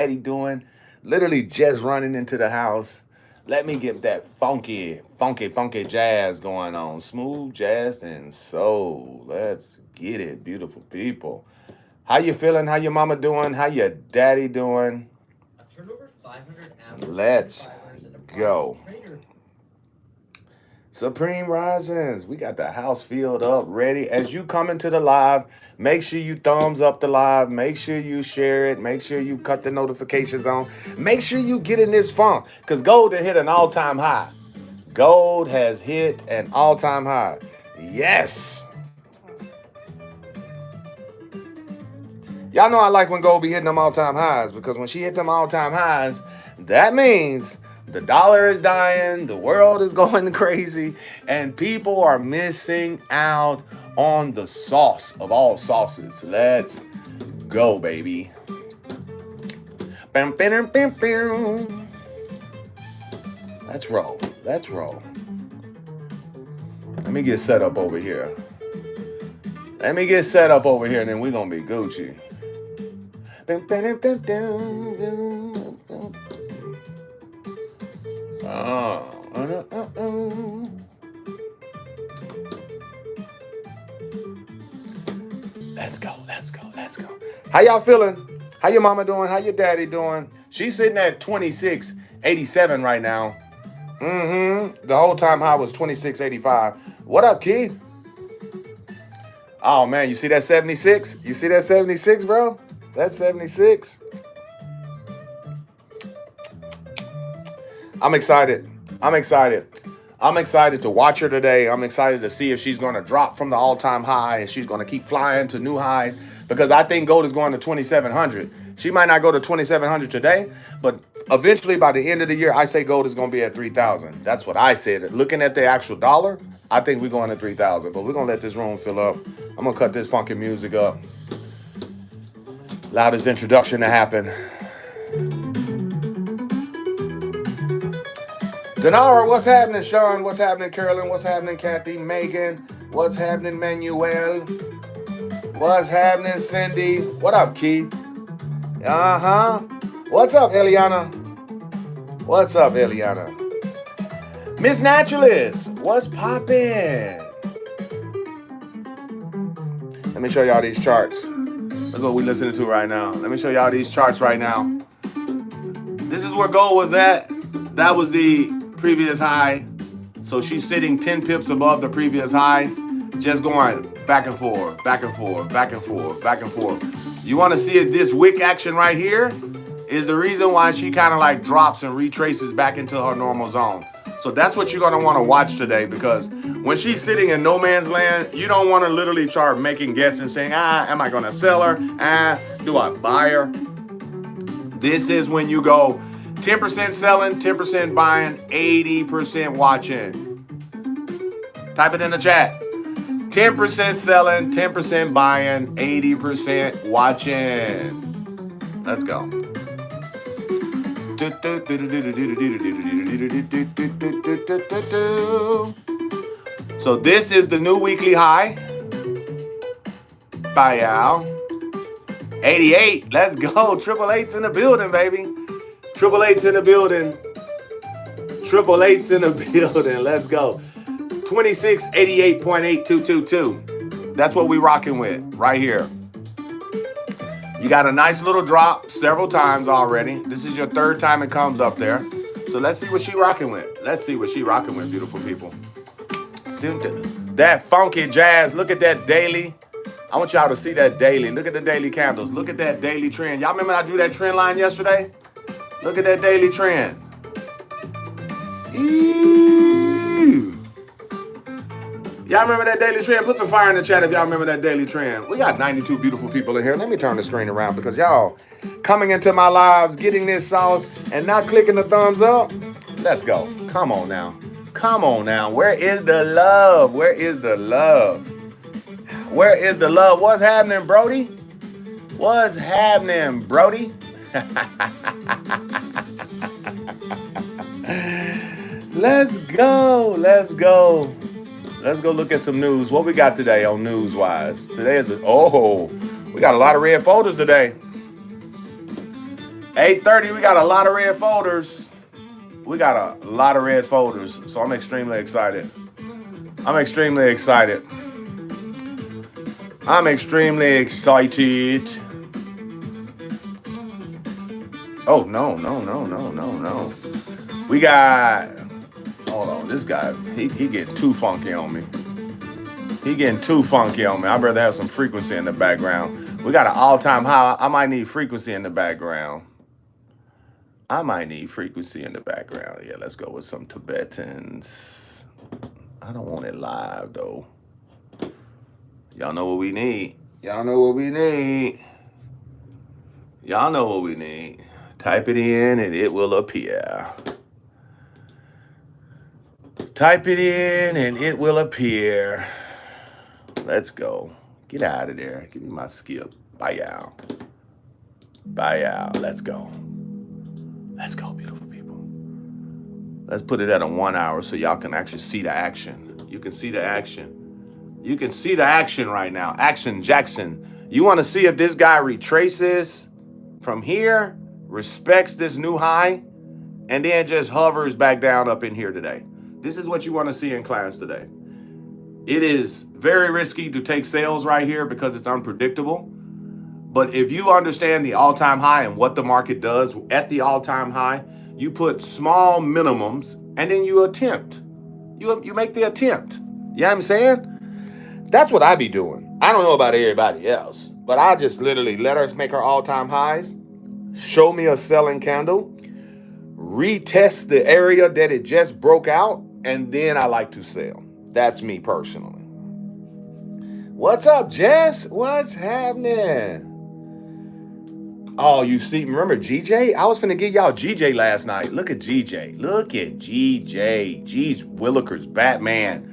daddy doing? Literally just running into the house. Let me get that funky jazz going on. Smooth jazz and soul. Let's get it, beautiful people. How you feeling? How your mama doing? How your daddy doing? I've turned over 500 hours. Let's go. Supreme Risings. We got the house filled up, ready. As you come into the live, make sure you thumbs up the live. Make sure you share it. Make sure you cut the notifications on. Make sure you get in this funk, because gold has hit an all-time high. Gold has hit an all-time high. Yes. Y'all know I like when gold be hitting them all-time highs, because when she hit them all-time highs, that means the dollar is dying, the world is going crazy, and people are missing out on the sauce of all sauces. Let's go, baby. Let's roll. Let's roll. Let me get set up over here. And then we're going to be Gucci. Let's go. How y'all feeling? How your mama doing? How your daddy doing? She's sitting at 26.87 right now. The whole time high was 26.85. What up, Keith? Oh, man, you see that 76? You see that 76, bro? That's 76. I'm excited to watch her today. I'm excited to see if she's going to drop from the all-time high and she's going to keep flying to new highs, because I think gold is going to 2,700. She might not go to 2,700 today, but eventually by the end of the year, I say gold is going to be at 3,000. That's what I said. Looking at the actual dollar, I think we're going to 3,000, but we're going to let this room fill up. I'm going to cut this funky music up. Allow this introduction to happen. Denara, what's happening? Sean, what's happening? Carolyn, what's happening? Kathy, Megan, what's happening? Manuel, what's happening? Cindy, what up, Keith? What's up, Eliana? Miss Naturalist, what's poppin'? Let me show y'all these charts. That's what we're listening to right now. Let me show y'all these charts right now. This is where gold was at. That was the previous high. So she's sitting 10 pips above the previous high. Just going back and forth. You want to see if this wick action right here is the reason why she kind of like drops and retraces back into her normal zone. So that's what you're going to want to watch today, because when she's sitting in no man's land, you don't want to literally start making guesses and saying, am I going to sell her? Do I buy her? This is when you go 10% selling, 10% buying, 80% watching. Type it in the chat. 10% selling, 10% buying, 80% watching. Let's go. So this is the new weekly high. Bye, y'all. 88. Let's go. Triple eights in the building, baby. Triple eights in the building. Let's go. 2688.8222. That's what we rocking with right here. You got a nice little drop several times already. This is your third time it comes up there. So let's see what she rocking with. Beautiful people. That funky jazz. Look at that daily. I want y'all to see that daily. Look at the daily candles. Look at that daily trend. Y'all remember I drew that trend line yesterday? Look at that daily trend. Ew. Y'all remember that daily trend? Put some fire in the chat if y'all remember that daily trend. We got 92 beautiful people in here. Let me turn the screen around, because y'all coming into my lives, getting this sauce, and not clicking the thumbs up. Let's go. Come on now. Where is the love? What's happening, Brody? Let's go. Let's go look at some news. What we got today on news-wise? Today is we got a lot of red folders today. 8:30, we got a lot of red folders. We got a lot of red folders, so I'm extremely excited. I'm extremely excited. I'm extremely excited. Oh, no. We got, hold on, this guy, he getting too funky on me. He getting too funky on me. I'd rather have some frequency in the background. We got an all-time high. I might need frequency in the background. Yeah, let's go with some Tibetans. I don't want it live, though. Y'all know what we need. Type it in and it will appear. Let's go. Get out of there. Give me my skip. Bye out. Let's go. Let's go, beautiful people. Let's put it at a 1 hour so y'all can actually see the action. You can see the action. You can see the action right now. Action Jackson. You want to see if this guy retraces from here, respects this new high, and then just hovers back down up in here today. This is what you want to see in class today. It is very risky to take sales right here because it's unpredictable. But if you understand the all-time high and what the market does at the all-time high, you put small minimums and then you attempt. You make the attempt. You know what I'm saying? That's what I be doing. I don't know about everybody else, but I just literally let us make our all-time highs, show me a selling candle, retest the area that it just broke out, and then I like to sell. That's me personally. What's up, Jess? What's happening? Oh, you see, remember GJ? I was finna give y'all GJ last night. Look at GJ. G's Willikers, Batman.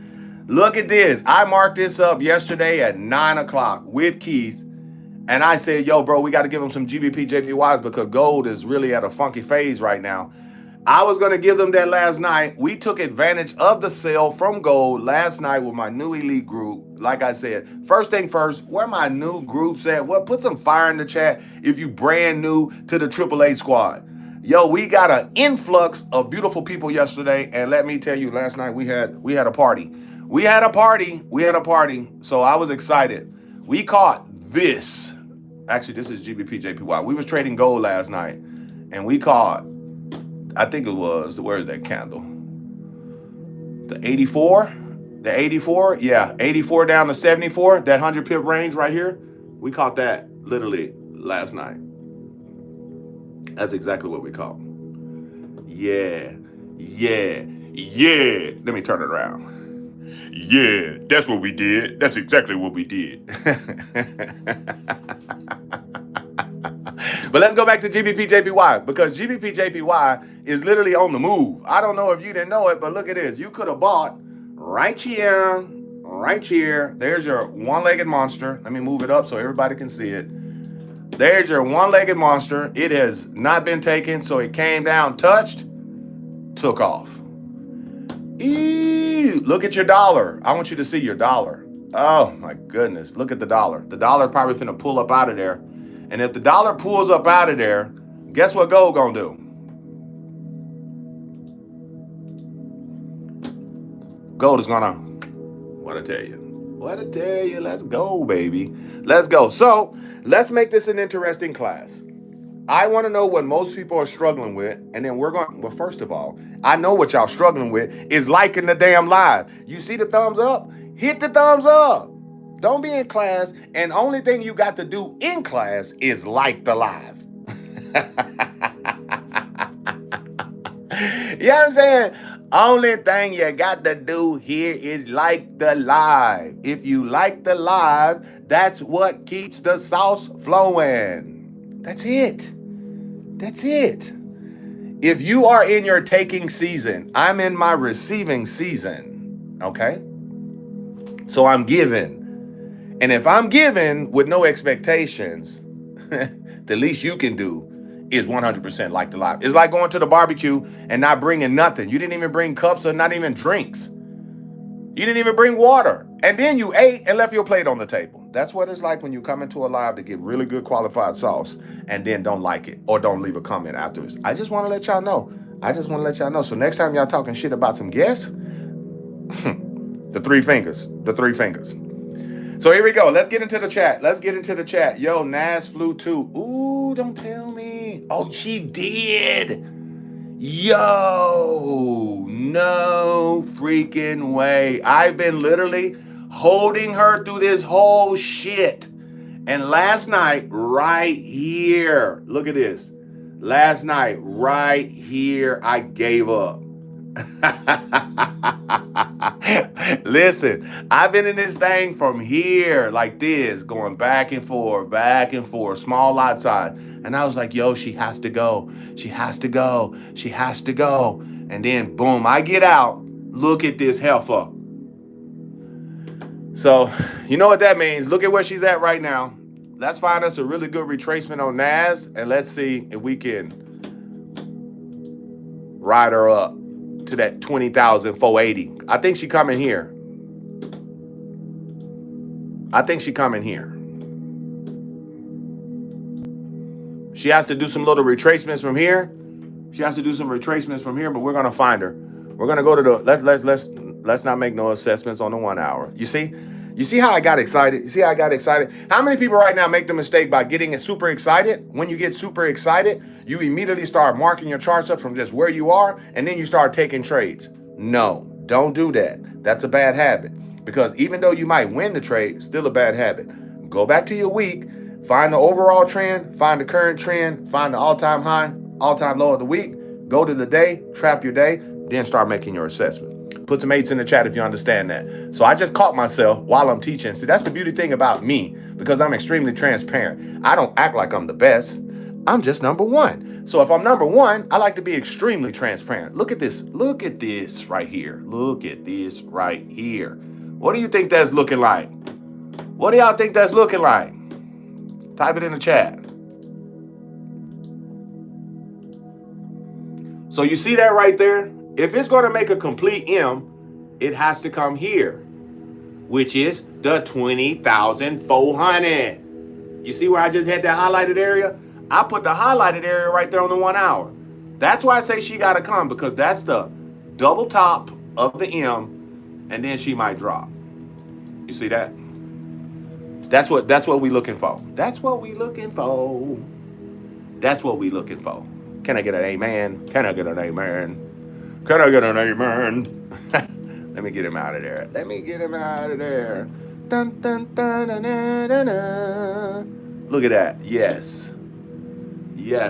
Look at this. I marked this up yesterday at 9 o'clock with Keith. And I said, yo, bro, we got to give them some GBPJPYs because gold is really at a funky phase right now. I was going to give them that last night. We took advantage of the sale from gold last night with my new elite group. Like I said, first thing first, where my new groups at? Well, put some fire in the chat if you brand new to the AAA squad. Yo, we got an influx of beautiful people yesterday. And let me tell you, last night we had a party. We had a party. So I was excited. We caught this. Actually, this is GBPJPY. We was trading gold last night and we caught, I think it was, where is that candle? The 84? The 84? Yeah, 84 down to 74, that 100 pip range right here. We caught that literally last night. That's exactly what we caught. Yeah. Let me turn it around. Yeah, that's what we did. That's exactly what we did. But let's go back to GBPJPY because GBPJPY is literally on the move. I don't know if you didn't know it, but look at this. You could have bought right here. There's your one-legged monster. Let me move it up so everybody can see it. There's your one-legged monster. It has not been taken, so it came down, touched, took off. Ew, look at your dollar. I want you to see your dollar. Oh my goodness, look at the dollar. The dollar probably finna pull up out of there. And if the dollar pulls up out of there, guess what gold gonna do? Gold is gonna, what I tell you, let's go, baby. Let's go. So let's make this an interesting class. I want to know what most people are struggling with, and then we're going, well, first of all, I know what y'all struggling with is liking the damn live. You see the thumbs up? Hit the thumbs up. Don't be in class, and only thing you got to do in class is like the live. You know what I'm saying? Only thing you got to do here is like the live. If you like the live, that's what keeps the sauce flowing. That's it. If you are in your taking season, I'm in my receiving season, okay? So I'm giving. And if I'm giving with no expectations, the least you can do is 100% like the live. It's like going to the barbecue and not bringing nothing. You didn't even bring cups or not even drinks. You didn't even bring water. And then you ate and left your plate on the table. That's what it's like when you come into a live to get really good qualified sauce and then don't like it or don't leave a comment afterwards. I just want to let y'all know. So next time y'all talking shit about some guests, the three fingers. So here we go. Let's get into the chat. Yo, Nas flew too. Ooh, don't tell me. Oh, she did. Yo, no freaking way. I've been literally holding her through this whole shit. And last night, right here, look at this. Last night, right here, I gave up. Listen, I've been in this thing from here like this, going back and forth, small lot size. And I was like, yo, she has to go. And then boom, I get out. Look at this heifer. So you know what that means. Look at where she's at right now. Let's find us a really good retracement on NAS and let's see if we can ride her up to that 20,480. I think she coming here. She has to do some little retracements from here. But we're gonna find her. We're gonna go to the let's not make no assessments on the 1 hour. You see how I got excited? How many people right now make the mistake by getting super excited? When you get super excited, you immediately start marking your charts up from just where you are, and then you start taking trades. No, don't do that. That's a bad habit. Because even though you might win the trade, still a bad habit. Go back to your week, find the overall trend, find the current trend, find the all-time high, all-time low of the week, go to the day, trap your day, then start making your assessment. Put some 8s in the chat if you understand that. So I just caught myself while I'm teaching. See, that's the beauty thing about me, because I'm extremely transparent. I don't act like I'm the best. I'm just number one. So if I'm number one, I like to be extremely transparent. Look at this right here. What do you think that's looking like? What do y'all think that's looking like? Type it in the chat. So you see that right there? If it's going to make a complete M, it has to come here, which is the 20,400. You see where I just had that highlighted area? I put the highlighted area right there on the 1 hour. That's why I say she got to come, because that's the double top of the M, and then she might drop. You see that? That's what we looking for. That's what we looking for. Can I get an amen? Let me get him out of there. Dun, dun, dun, dun, dun, dun, dun. Look at that. Yes,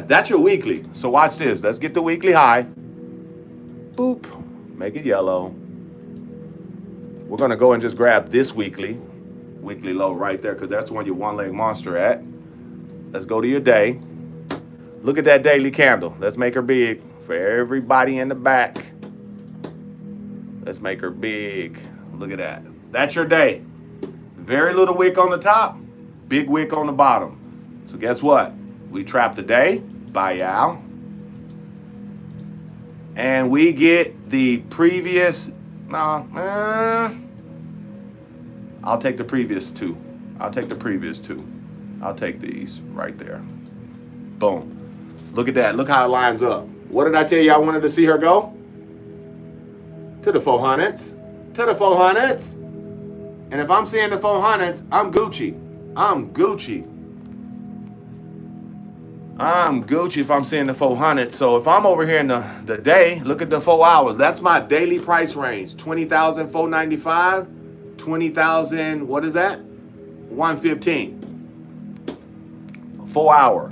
that's your weekly. So watch this. Let's get the weekly high. Boop. Make it yellow. We're going to go and just grab this weekly low right there, because that's the one your one-leg monster at. Let's go to your day. Look at that daily candle. Let's make her big for everybody in the back. Let's make her big. Look at that. That's your day. Very little wick on the top, big wick on the bottom. So guess what? We trap the day. Bye, y'all. And we get the previous. I'll take the previous two. I'll take these right there. Boom. Look at that. Look how it lines up. What did I tell you I wanted to see her go? To the 400s. And if I'm seeing the 400s, I'm Gucci if I'm seeing the 400s. So if I'm over here in the day, look at the 4 hours. That's my daily price range. 20,495. 20,000, what is that? 115. 4 hour.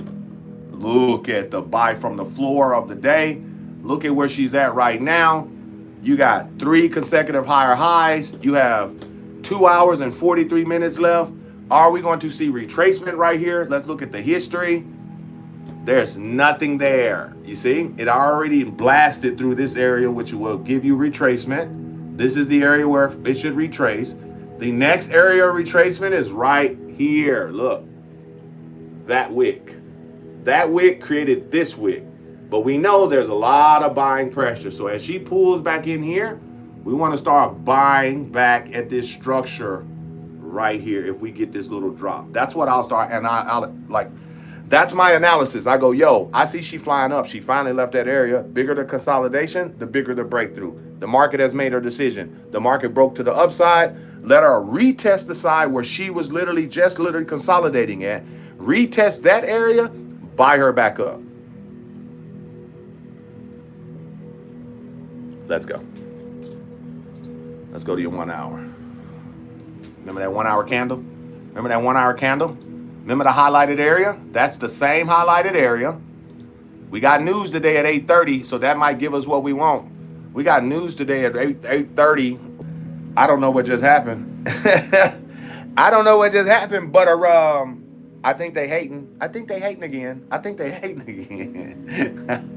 Look at the buy from the floor of the day. Look at where she's at right now. You got 3 consecutive higher highs. You have 2 hours and 43 minutes left. Are we going to see retracement right here? Let's look at the history. There's nothing there. You see, it already blasted through this area, which will give you retracement. This is the area where it should retrace. The next area of retracement is right here. Look, that wick. That wick created this wick. But we know there's a lot of buying pressure. So as she pulls back in here, We want to start buying back at this structure right here if we get this little drop. That's what I'll start, and I'll like, that's my analysis. I go, yo, I see she flying up. She finally left that area. Bigger the consolidation, the bigger the breakthrough. The market has made her decision. The market broke to the upside. Let her retest the side where she was literally consolidating at. Retest that area, buy her back up. Let's go. Let's go to your 1 hour. Remember that 1 hour candle? Remember that 1 hour candle? Remember the highlighted area? That's the same highlighted area. We got news today at 8:30, so that might give us what we want. We got news today at 8:30. I don't know what just happened. I don't know what just happened, but I think they hating. I think they hating again. I think they hating again.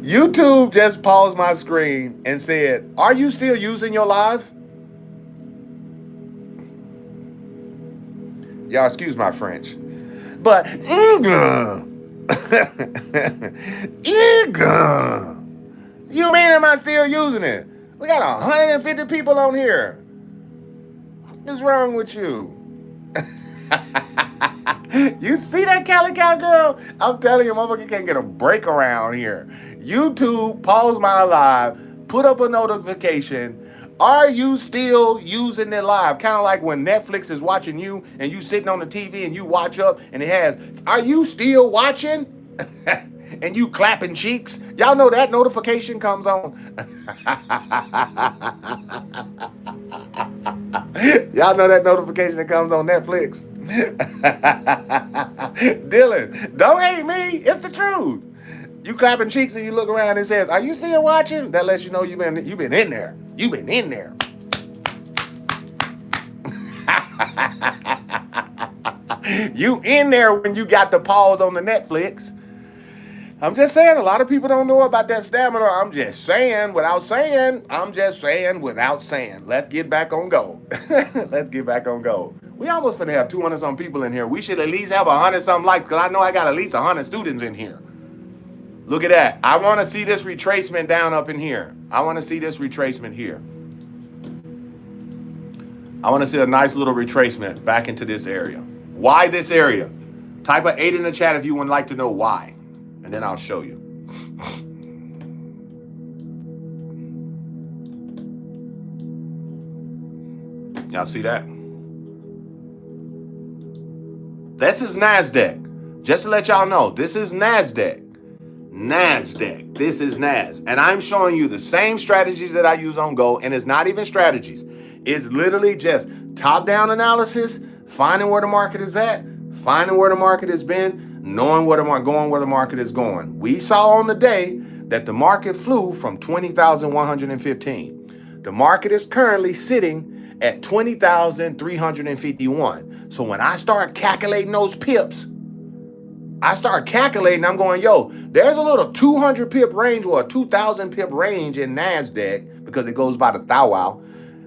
YouTube just paused my screen and said, "Are you still using your live?" Y'all excuse my French, but you mean am I still using it? We got 150 people on here. What's wrong with you? You see that Cali Cow girl? I'm telling you, motherfucker can't get a break around here. YouTube, pause my live, put up a notification. Are you still using it live? Kind of like when Netflix is watching you and you sitting on the TV and you watch up and it has, are you still watching? And you clapping cheeks. Y'all know that notification comes on. Y'all know that notification that comes on Netflix. Dylan, don't hate me. It's the truth. You clapping cheeks and you look around and it says, are you still watching? That lets you know you've been in there. You've been in there. You in there when you got the pause on the Netflix. I'm just saying, a lot of people don't know about that stamina. I'm just saying without saying. Let's get back on go. Let's get back on go. We almost finna have 200 some people in here. We should at least have 100 something likes, because I know I got at least 100 students in here. Look at that. I want to see this retracement down up in here. I want to see this retracement here. I want to see a nice little retracement back into this area. Why this area? Type an 8 in the chat if you would like to know why. And then I'll show you. Y'all see that? This is NASDAQ. Just to let y'all know, this is NASDAQ. NASDAQ. This is NAS. And I'm showing you the same strategies that I use on Go, and it's not even strategies. It's literally just top-down analysis, finding where the market is at, finding where the market has been, knowing where the market is going. We saw on the day that the market flew from 20,115. The market is currently sitting at 20,351. So when I start calculating those pips, I'm going, yo, there's a little 200 pip range or a 2,000 pip range in NASDAQ because it goes by the thou wow.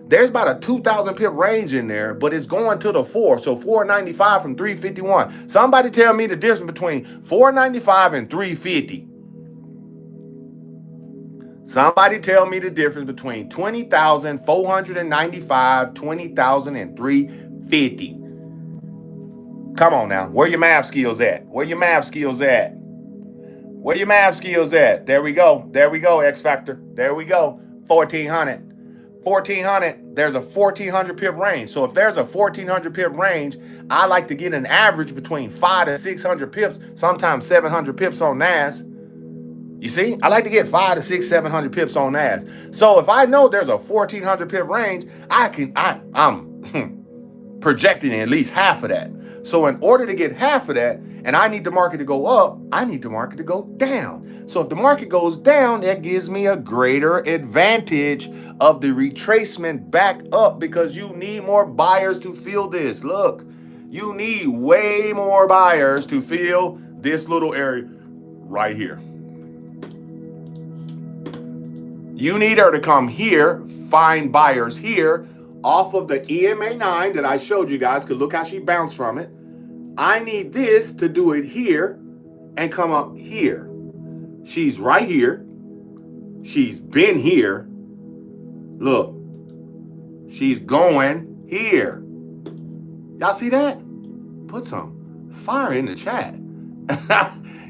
There's about a 2,000 pip range in there, but it's going to the 4. So 495 from 351. Somebody tell me the difference between 495 and 350. Somebody tell me the difference between 20,495, 20,000 and 350. Come on now. Where your math skills at? There we go, X Factor. There we go. 1,400. 1,400, there's a 1,400 pip range. So if there's a 1,400 pip range, I like to get an average between 500 to 600 pips, sometimes 700 pips on NAS. You see, I like to get 500 to 600, 700 pips on NAS. So if I know there's a 1,400 pip range, I'm projecting at least half of that. So in order to get half of that, and I need the market to go up, I need the market to go down. So if the market goes down, that gives me a greater advantage of the retracement back up, because you need more buyers to fill this. Look, you need way more buyers to fill this little area right here. You need her to come here, find buyers here off of the EMA 9 that I showed you guys, because look how she bounced from it. I need this to do it here and come up here. She's right here. She's been here. Look, she's going here. Y'all see that? Put some fire in the chat.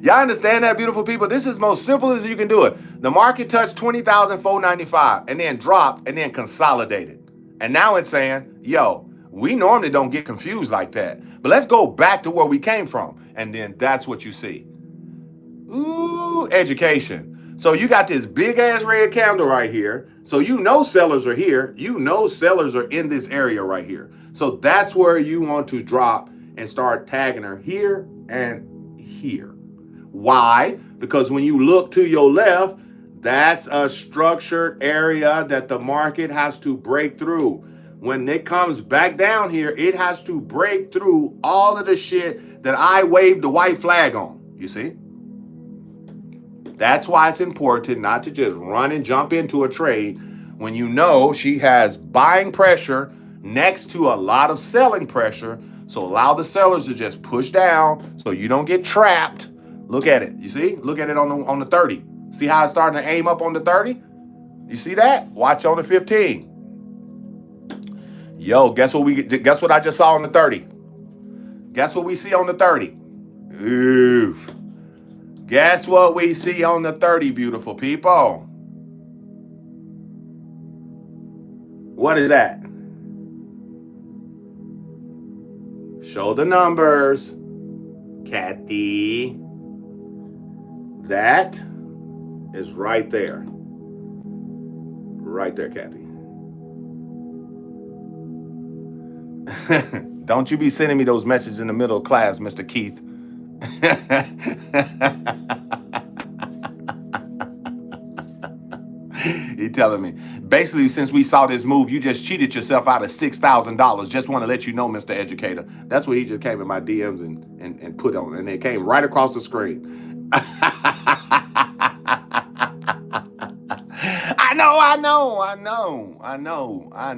Y'all understand that, beautiful people? This is most simple as you can do it. The market touched 20,495 and then dropped and then consolidated. And now it's saying, yo, we normally don't get confused like that. But let's go back to where we came from. And then that's what you see. Ooh, education. So you got this big ass red candle right here. So you know sellers are here. You know sellers are in this area right here. So that's where you want to drop and start tagging her here and here. Why? Because when you look to your left, that's a structured area that the market has to break through. When it comes back down here, it has to break through all of the shit that I waved the white flag on. You see? That's why it's important not to just run and jump into a trade when you know she has buying pressure next to a lot of selling pressure. So allow the sellers to just push down so you don't get trapped. Look at it. You see? Look at it on the 30. See how it's starting to aim up on the 30? You see that? Watch on the 15. Yo, guess what I just saw on the 30? Guess what we see on the 30? Oof. Guess what we see on the 30, beautiful people? What is that? Show the numbers, Kathy. That is right there. Right there, Kathy. Don't you be sending me those messages in the middle of class, Mr. Keith. He telling me, basically, since we saw this move, you just cheated yourself out of $6,000. Just want to let you know, Mr. Educator. That's what he just came in my DMs and put on, and it came right across the screen. I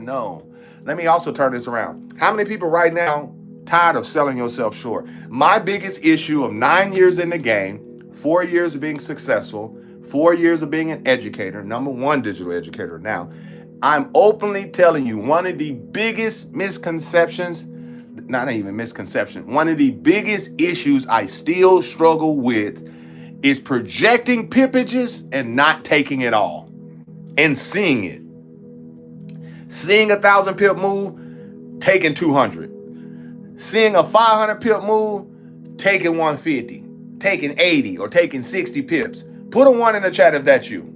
know. Let me also turn this around. How many people right now tired of selling yourself short? My biggest issue of 9 years in the game, 4 years of being successful, 4 years of being an educator, number one digital educator now, I'm openly telling you one of the biggest misconceptions, not even misconception, one of the biggest issues I still struggle with is projecting pipages and not taking it all and seeing it. Seeing a 1,000 pip move, taking 200. Seeing a 500 pip move, taking 150, taking 80 or taking 60 pips. Put a 1 in the chat if that's you.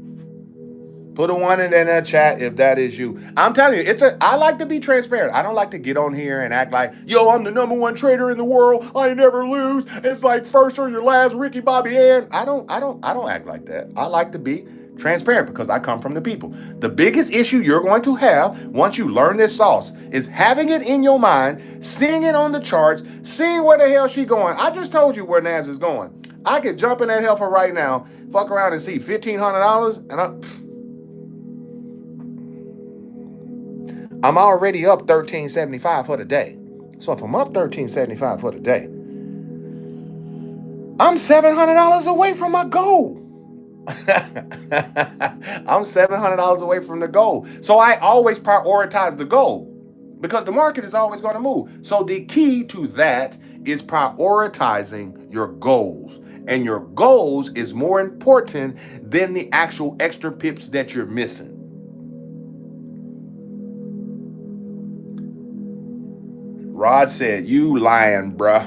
Put a 1 in the chat if that is you. I'm telling you, I like to be transparent. I don't like to get on here and act like, yo, I'm the number one trader in the world. I never lose. It's like first or your last Ricky Bobby Ann. I don't act like that. I like to be transparent because I come from the people. The biggest issue you're going to have once you learn this sauce is having it in your mind, seeing it on the charts, seeing where the hell she going. I just told you where NAS is going. I could jump in that heifer right now, fuck around and see $1,500, and I'm already up $13.75 for the day. So if I'm up $13.75 for the day, I'm $700 away from my goal. I'm $700 away from the goal. So I always prioritize the goal because the market is always going to move. So the key to that is prioritizing your goals. And your goals is more important than the actual extra pips that you're missing. Rod said, you lying, bruh.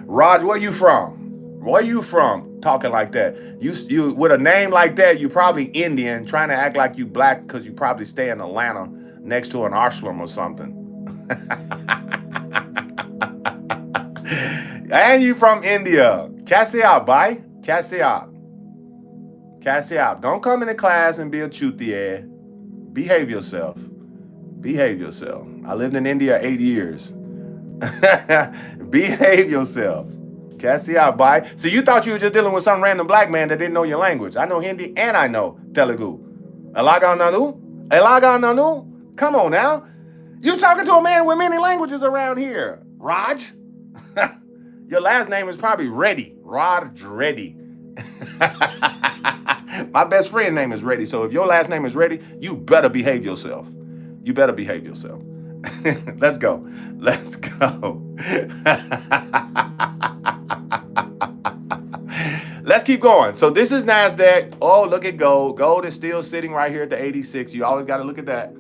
Rod, where you from? Where you from talking like that? You with a name like that, you probably Indian, trying to act like you black because you probably stay in Atlanta next to an ashram or something. And you from India. Kaise aap, bhai. Kaise aap. Kaise aap. Don't come into class and be a chutier. Behave yourself. Behave yourself. I lived in India 8 years. Behave yourself. Kaise aap, bhai. So you thought you were just dealing with some random black man that didn't know your language. I know Hindi and I know Telugu. Elaga nanu? Elaga nanu? Come on now. You talking to a man with many languages around here. Raj? Your last name is probably Reddy. Rod Reddy. My best friend name is Ready. So if your last name is Ready, you better behave yourself. You better behave yourself. Let's go. Let's go. Let's keep going. So this is NASDAQ. Oh, look at gold. Gold is still sitting right here at the 86. You always got to look at that.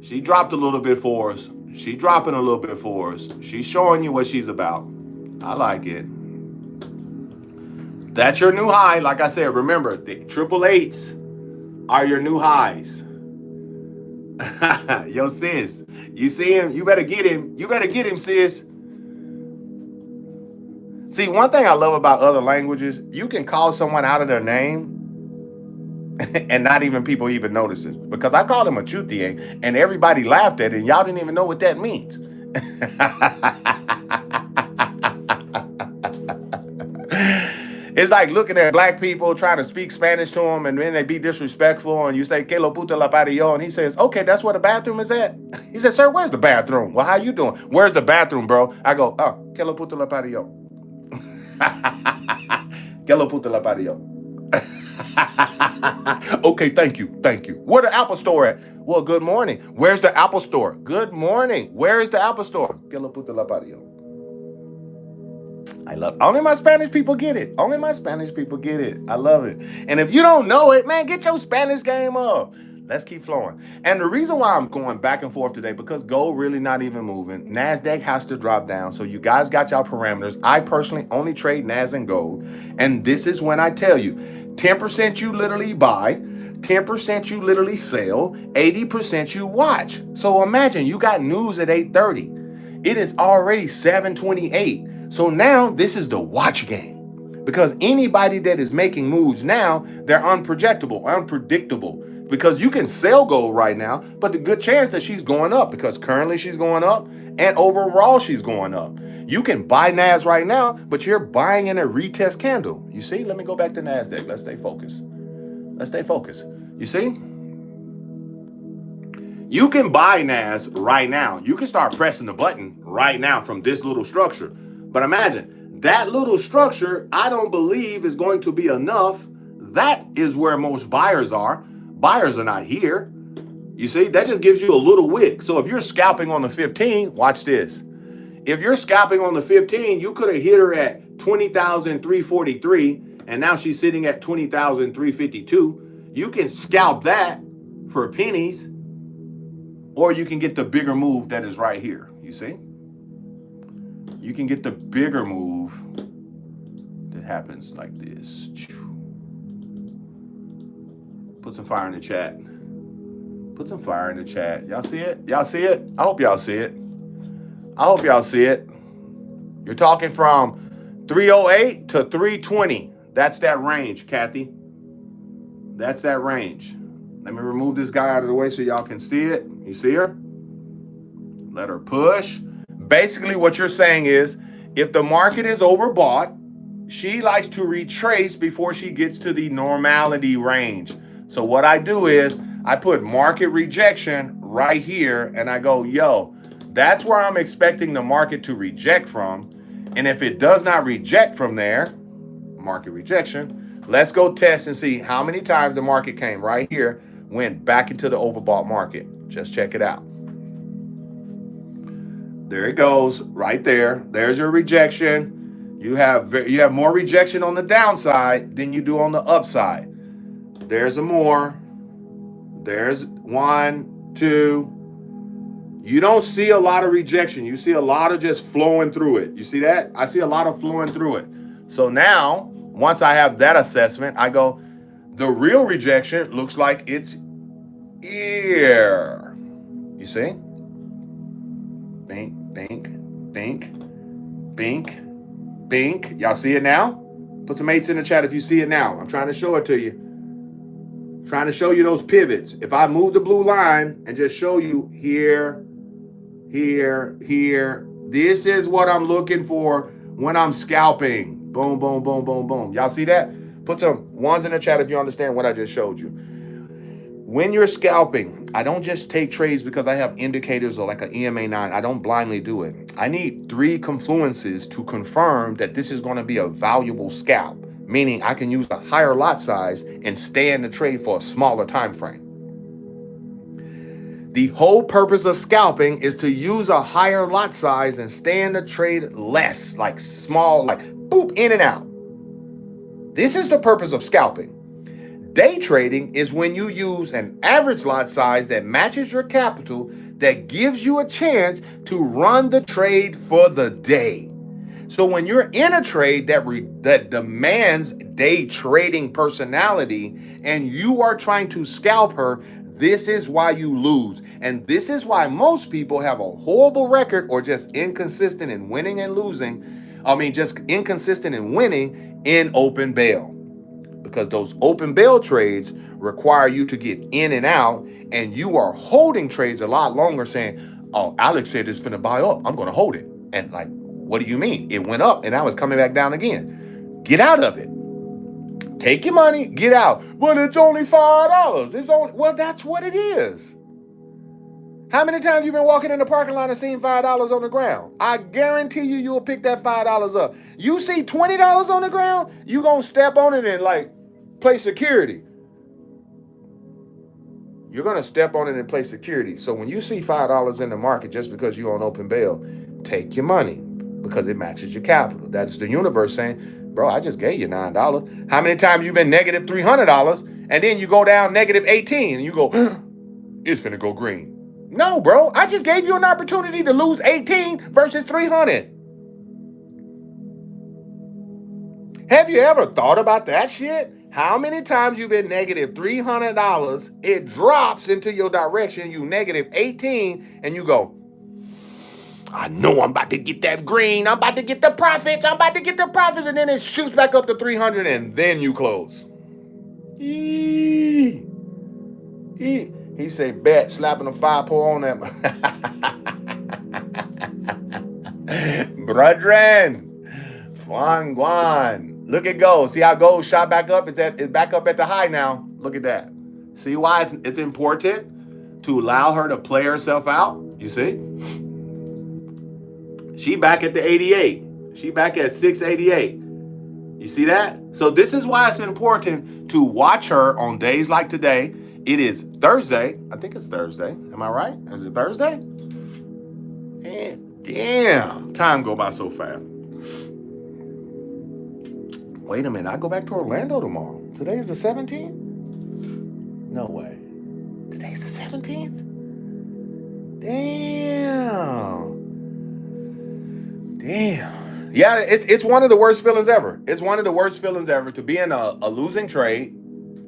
She dropped a little bit for us. She dropping a little bit for us. She's showing you what she's about. I like it. That's your new high. Like I said, remember, the 888s are your new highs. Yo, sis, you see him? You better get him. You better get him, sis. See, one thing I love about other languages, you can call someone out of their name and not even people even notice it. Because I called him a chutie and everybody laughed at it and y'all didn't even know what that means. It's like looking at black people trying to speak Spanish to them and then they be disrespectful and you say, que lo puta la patio, and he says, okay, that's where the bathroom is at. He says, sir, where's the bathroom? Well, how you doing? Where's the bathroom, bro? I go, oh, que lo puta la patio. Que lo puta la patio. Okay, thank you. Where the Apple store at? Well, good morning. Where's the Apple store? Good morning. Where is the Apple store? Que lo puta la patio. I love it. Only my Spanish people get it. I love it. And if you don't know it, man, get your Spanish game up. Let's keep flowing. And the reason why I'm going back and forth today, because gold really not even moving. NASDAQ has to drop down. So you guys got y'all parameters. I personally only trade NAS and gold. And this is when I tell you, 10% you literally buy, 10% you literally sell, 80% you watch. So imagine you got news at 8:30. It is already 7:28. So now this is the watch game. Because anybody that is making moves now, they're unpredictable. Because you can sell gold right now, but the good chance that she's going up because currently she's going up and overall she's going up. You can buy NAS right now, but you're buying in a retest candle. You see, let me go back to NASDAQ. Let's stay focused. You see? You can buy NAS right now. You can start pressing the button right now from this little structure. But imagine, that little structure, I don't believe is going to be enough. That is where most buyers are. Buyers are not here. You see, that just gives you a little wick. So if you're scalping on the 15, watch this. If you're scalping on the 15, you could have hit her at 20,343, and now she's sitting at 20,352. You can scalp that for pennies, or you can get the bigger move that is right here. You see? You can get the bigger move that happens like this. Put some fire in the chat. Y'all see it? I hope y'all see it. You're talking from 308 to 320. That's that range, Kathy. That's that range. Let me remove this guy out of the way so y'all can see it. You see her? Let her push. Basically, what you're saying is, if the market is overbought, she likes to retrace before she gets to the normality range. So what I do is I put market rejection right here and I go, yo, that's where I'm expecting the market to reject from. And if it does not reject from there, market rejection, let's go test and see how many times the market came right here, went back into the overbought market. Just check it out. There it goes right there. There's your rejection. You have more rejection on the downside than you do on the upside. There's a more. There's 1, 2. You don't see a lot of rejection. You see a lot of just flowing through it. You see that? I see a lot of flowing through it. So now, once I have that assessment, I go, the real rejection looks like it's here. You see? Bink, bink, bink, bink, bink. Y'all see it now? Put some 8s in the chat if you see it now. I'm trying to show it to you. Trying to show you those pivots. If I move the blue line and just show you here, here, here, this is what I'm looking for when I'm scalping. Boom, boom, boom, boom, boom. Y'all see that? Put some 1s in the chat if you understand what I just showed you. When you're scalping, I don't just take trades because I have indicators or like an EMA 9. I don't blindly do it. I need 3 confluences to confirm that this is going to be a valuable scalp. meaning I can use a higher lot size and stay in the trade for a smaller time frame. The whole purpose of scalping is to use a higher lot size and stay in the trade less, like small, like boop, in and out. This is the purpose of scalping. Day trading is when you use an average lot size that matches your capital, that gives you a chance to run the trade for the day. So when you're in a trade that demands day trading personality and you are trying to scalp her, this is why you lose. And this is why most people have a horrible record or just inconsistent in winning and losing. Just inconsistent in winning in open bail. Because those open bail trades require you to get in and out, and you are holding trades a lot longer saying, oh, Alex said it's finna buy up, I'm gonna hold it. And like, what do you mean? It went up and now it's coming back down again. Get out of it. Take your money, get out. Well, it's only $5. Well, that's what it is. How many times you been walking in the parking lot and seen $5 on the ground? I guarantee you'll pick that $5 up. You see $20 on the ground, you gonna step on it and like play security. You're gonna step on it and play security. So when you see $5 in the market just because you're on open bail, take your money because it matches your capital. That's the universe saying, bro, I just gave you $9. How many times you been negative $300 and then you go down negative 18 and you go, it's finna go green. No, bro, I just gave you an opportunity to lose 18 versus 300. Have you ever thought about that shit? How many times you been negative $300, it drops into your direction, you negative 18, and you go, I know I'm about to get that green, I'm about to get the profits, and then it shoots back up to 300, and then you close. He say, bet, slapping a 5-4 on that. Brethren, Guan. Look at gold. See how gold shot back up? It's back up at the high now. Look at that. See why it's important to allow her to play herself out? You see? She back at the 88. She back at 688. You see that? So this is why it's important to watch her on days like today. It is Thursday. I think it's Thursday. Am I right? Is it Thursday? And damn, time go by so fast. Wait a minute. I go back to Orlando tomorrow. Today is the 17th? No way. Today's the 17th? Damn. Yeah, it's one of the worst feelings ever. It's one of the worst feelings ever to be in a losing trade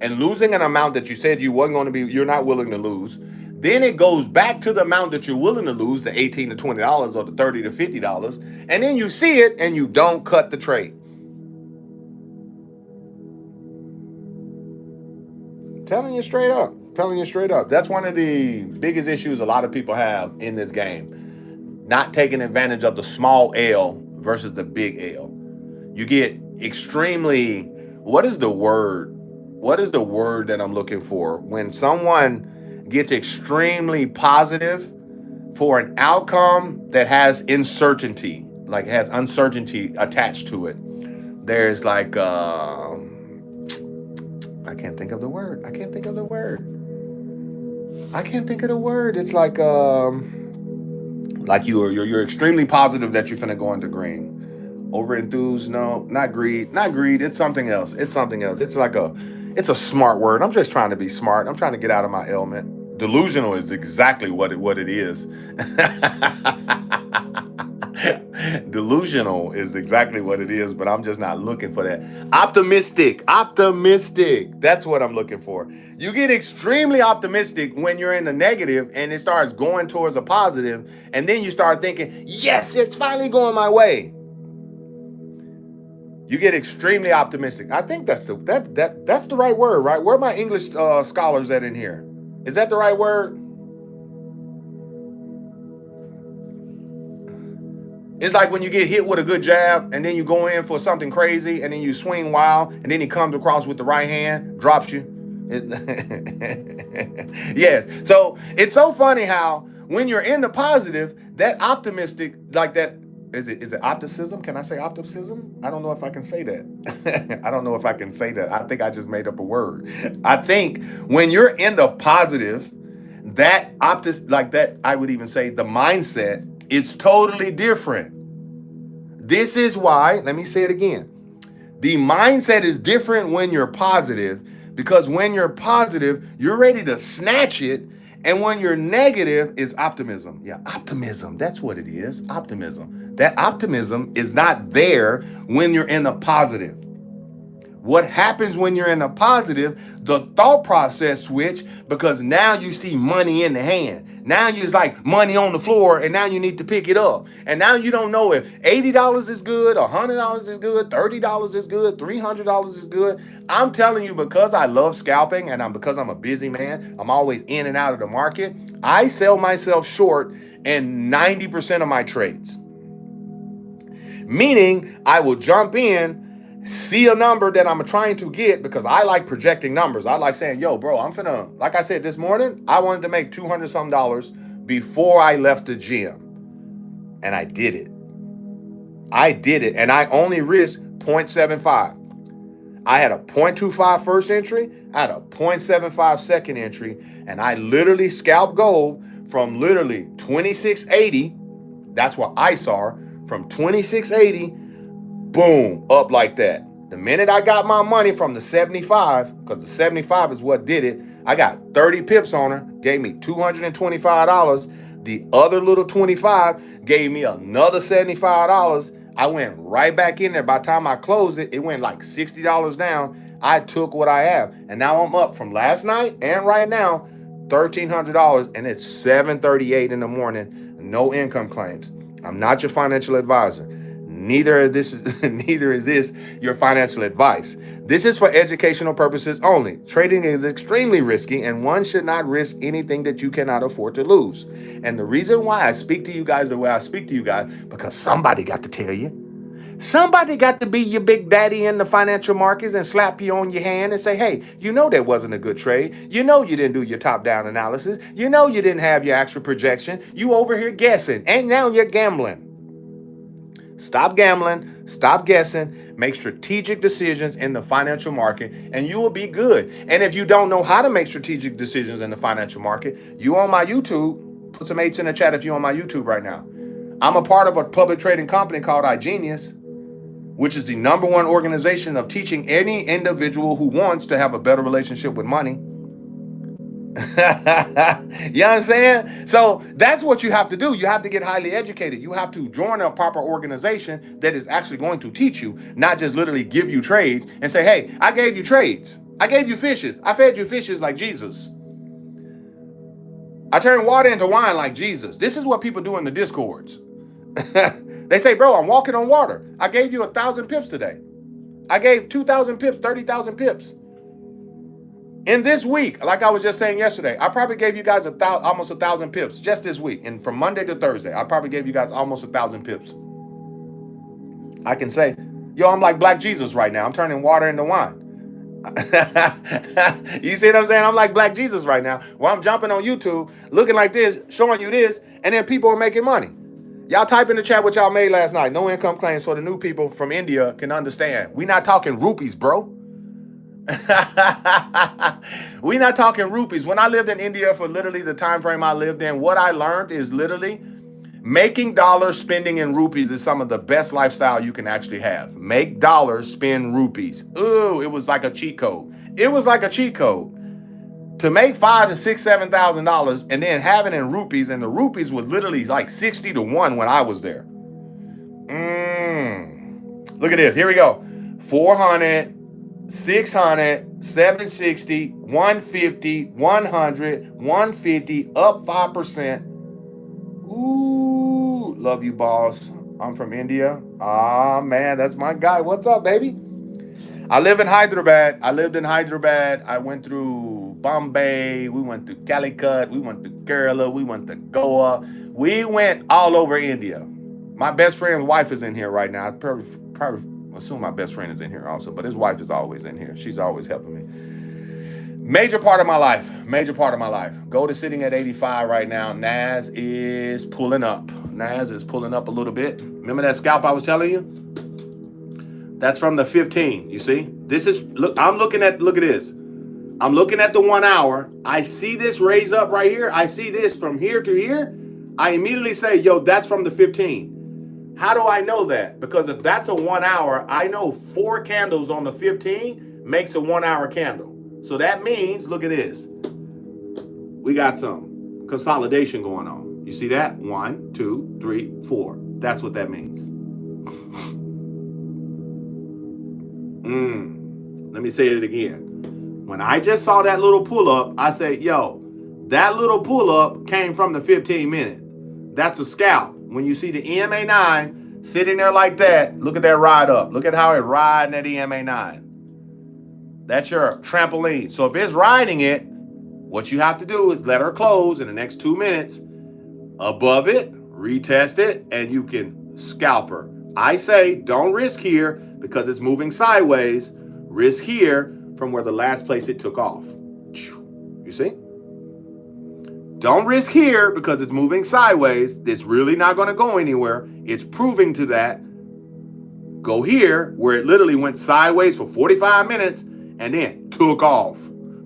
and losing an amount that you said you're not willing to lose. Then it goes back to the amount that you're willing to lose, the $18 to $20 or the $30 to $50. And then you see it and you don't cut the trade. Telling you straight up. That's one of the biggest issues a lot of people have in this game. Not taking advantage of the small L versus the big L. You get extremely, what is the word that I'm looking for? When someone gets extremely positive for an outcome that has uncertainty, like has uncertainty attached to it. There's like, I can't think of the word. It's like you're extremely positive that you're finna go into green. Over enthused, no, not greed. It's something else. It's a smart word. I'm just trying to be smart. I'm trying to get out of my element. Delusional is exactly what it is. Delusional is exactly what it is, but I'm just not looking for that. Optimistic. That's what I'm looking for. You get extremely optimistic when you're in the negative and it starts going towards a positive, and then you start thinking, yes, it's finally going my way. You get extremely optimistic. I think that's the right word, right? Where are my English scholars at in here? Is that the right word? It's like when you get hit with a good jab and then you go in for something crazy and then you swing wild and then he comes across with the right hand, drops you. Yes. So it's so funny how when you're in the positive, that optimistic, like that is it opticism? Can I say opticism? I don't know if I can say that. I don't know if I can say that. I think I just made up a word. I think when you're in the positive, that like that, I would even say the mindset, it's totally different. This is why, let me say it again. The mindset is different when you're positive, because when you're positive, you're ready to snatch it. And when you're negative is optimism. Yeah, optimism. That's what it is. Optimism. That optimism is not there when you're in the positive. What happens when you're in a positive, the thought process switch, because now you see money in the hand. Now you're like money on the floor, and now you need to pick it up. And now you don't know if $80 is good, $100 is good, $30 is good, $300 is good. I'm telling you, because I love scalping and because I'm a busy man, I'm always in and out of the market. I sell myself short in 90% of my trades. Meaning I will jump in, see a number that I'm trying to get, because I like projecting numbers. I like saying, yo, bro, I'm finna, like I said this morning, I wanted to make $200 some before I left the gym. And I did it. And I only risked 0.75. I had a 0.25 first entry, I had a 0.75 second entry, and I literally scalped gold from literally 2680. That's what I saw, from 2680, boom, up like that. The minute I got my money from the 75, because the 75 is what did it, I got 30 pips on her, gave me $225. The other little 25 gave me another $75. I went right back in there. By the time I closed it, it went like $60 down. I took what I have. And now I'm up from last night and right now, $1,300, and it's 7:38 in the morning. No income claims. I'm not your financial advisor. Neither is this your financial advice. This is for educational purposes only. Trading is extremely risky, and one should not risk anything that you cannot afford to lose. And the reason why I speak to you guys the way I speak to you guys, because somebody got to tell you. Somebody got to be your big daddy in the financial markets and slap you on your hand and say, hey, you know that wasn't a good trade. You know you didn't do your top-down analysis. You know you didn't have your actual projection. You over here guessing, and now you're gambling. Stop gambling, stop guessing, make strategic decisions in the financial market, and you will be good. And if you don't know how to make strategic decisions in the financial market, you on my YouTube, put some 8s in the chat if you're on my YouTube right now. I'm a part of a public trading company called iGenius, which is the #1 organization of teaching any individual who wants to have a better relationship with money. You understand? So that's what you have to do. You have to get highly educated. You have to join a proper organization that is actually going to teach you, not just literally give you trades and say, hey, I gave you trades. I gave you fishes. I fed you fishes like Jesus. I turned water into wine like Jesus. This is what people do in the discords. They say, bro, I'm walking on water. I gave you 1,000 pips today. I gave 2,000 pips, 30,000 pips. In this week, like I was just saying yesterday, I probably gave you guys almost 1,000 pips just this week. And from Monday to Thursday, I probably gave you guys almost 1,000 pips. I can say, yo, I'm like Black Jesus right now. I'm turning water into wine. You see what I'm saying? I'm like Black Jesus right now. Well, I'm jumping on YouTube, looking like this, showing you this, and then people are making money. Y'all type in the chat what y'all made last night. No income claims for the new people from India can understand. We not talking rupees, bro. We not talking rupees. When I lived in India for literally the time frame I lived in, what I learned is literally making dollars, spending in rupees is some of the best lifestyle you can actually have. Make dollars, spend rupees. Ooh, it was like a cheat code. It was like a cheat code. To make $5,000 to $6,000, $7,000 and then have it in rupees, and the rupees were literally like 60 to 1 when I was there. Look at this. Here we go. 400, 600, 760, 150, 100, 150, up 5%. Ooh, love you, boss. I'm from India. Ah, man, that's my guy. What's up, baby? I live in Hyderabad. I lived in Hyderabad. I went through Bombay. We went through Calicut. We went to Kerala. We went to Goa. We went all over India. My best friend's wife is in here right now. I probably assume my best friend is in here also, but his wife is always in here. She's always helping me. Major part of my life. Major part of my life. Gold is sitting at 85 right now. NAS is pulling up. NAS is pulling up a little bit. Remember that scalp I was telling you? That's from the 15. You see? This is, look at this. I'm looking at the 1 hour. I see this raise up right here. I see this from here to here. I immediately say, yo, that's from the 15. How do I know that? Because if that's a 1 hour, I know 4 candles on the 15 makes a 1 hour candle. So that means, look at this. We got some consolidation going on. You see that? 1, 2, 3, 4. That's what that means. Let me say it again. When I just saw that little pull up, I say, yo, that little pull up came from the 15 minute. That's a scalp. When you see the EMA 9 sitting there like that, look at that ride up. Look at how it riding that EMA 9. That's your trampoline. So if it's riding it, what you have to do is let her close in the next 2 minutes above it, retest it, and you can scalp her. I say don't risk here because it's moving sideways. Risk here from where the last place it took off. You see? Don't risk here because it's moving sideways. It's really not going to go anywhere. It's proving to that. Go here where it literally went sideways for 45 minutes and then took off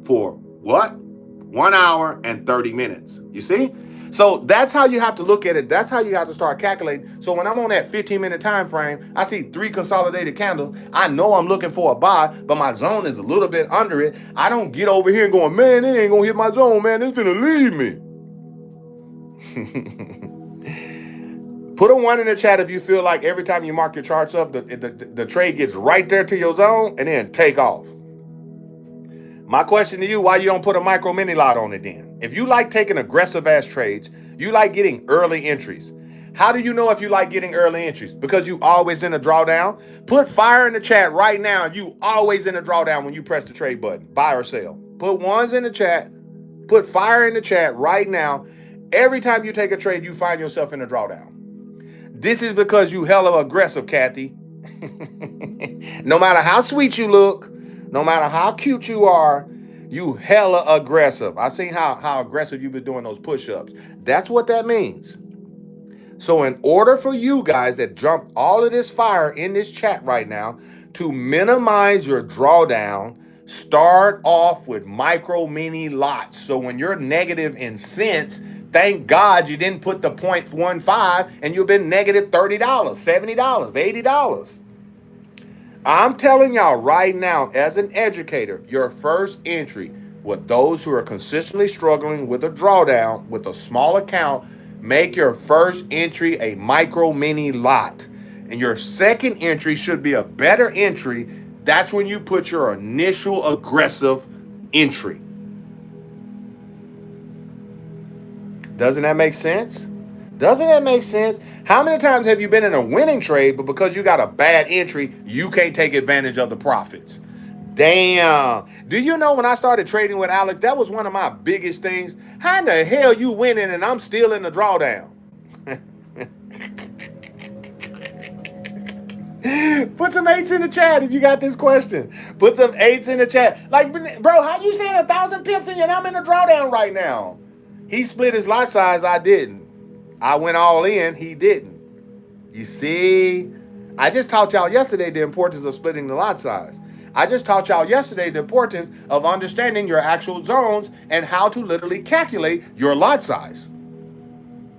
for what? 1 hour and 30 minutes. You see? So that's how you have to look at it. That's how you have to start calculating. So when I'm on that 15-minute time frame, I see 3 consolidated candles. I know I'm looking for a buy, but my zone is a little bit under it. I don't get over here and going, man, it ain't gonna hit my zone, man. It's gonna leave me. Put a 1 in the chat if you feel like every time you mark your charts up, the trade gets right there to your zone and then take off. My question to you, why you don't put a micro mini lot on it then? If you like taking aggressive ass trades, you like getting early entries. How do you know if you like getting early entries? Because you always in a drawdown. Put fire in the chat right now. You always in a drawdown when you press the trade button, buy or sell. Put 1s in the chat. Put fire in the chat right now. Every time you take a trade, you find yourself in a drawdown. This is because you hella aggressive, Kathy. No matter how sweet you look, no matter how cute you are, you hella aggressive. I seen how aggressive you've been doing those push-ups. That's what that means. So in order for you guys that jump all of this fire in this chat right now to minimize your drawdown, start off with micro mini lots. So when you're negative in cents, thank God you didn't put the 0.15 and you've been negative $30, $70, $80. I'm telling y'all right now, as an educator, your first entry with those who are consistently struggling with a drawdown with a small account, make your first entry a micro mini lot. And your second entry should be a better entry. That's when you put your initial aggressive entry. Doesn't that make sense? Doesn't that make sense? How many times have you been in a winning trade, but because you got a bad entry, you can't take advantage of the profits? Damn. Do you know when I started trading with Alex, that was one of my biggest things. How in the hell you winning and I'm still in the drawdown? Put some 8s in the chat if you got this question. Put some 8s in the chat. Like, bro, how you saying 1,000 pips and I'm in a drawdown right now? He split his lot size, I didn't. I went all in, he didn't. You see? I just taught y'all yesterday the importance of splitting the lot size. I just taught y'all yesterday the importance of understanding your actual zones and how to literally calculate your lot size.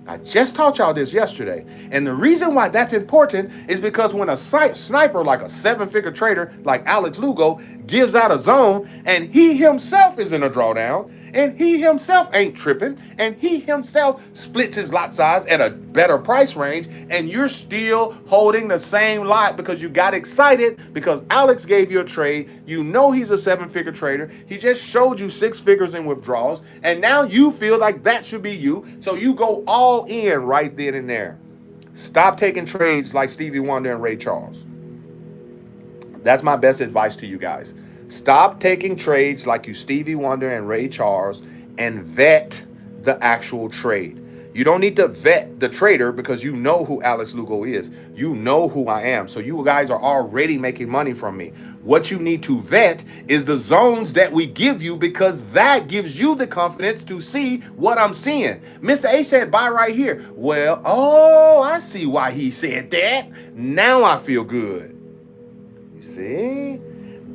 I just taught y'all this yesterday. And the reason why that's important is because when a sniper, like a 7-figure trader like Alex Lugo, gives out a zone and he himself is in a drawdown and he himself ain't tripping and he himself splits his lot size at a better price range and you're still holding the same lot because you got excited because Alex gave you a trade. You know he's a 7-figure trader. He just showed you 6 figures in withdrawals and now you feel like that should be you. So you go all in right then and there. Stop taking trades like Stevie Wonder and Ray Charles. That's my best advice to you guys. Stop taking trades like you Stevie Wonder and Ray Charles and vet the actual trade. You don't need to vet the trader because you know who Alex Lugo is. You know who I am. So you guys are already making money from me. What you need to vet is the zones that we give you because that gives you the confidence to see what I'm seeing. Mr. A said buy right here. Well, oh, I see why he said that. Now I feel good. You see?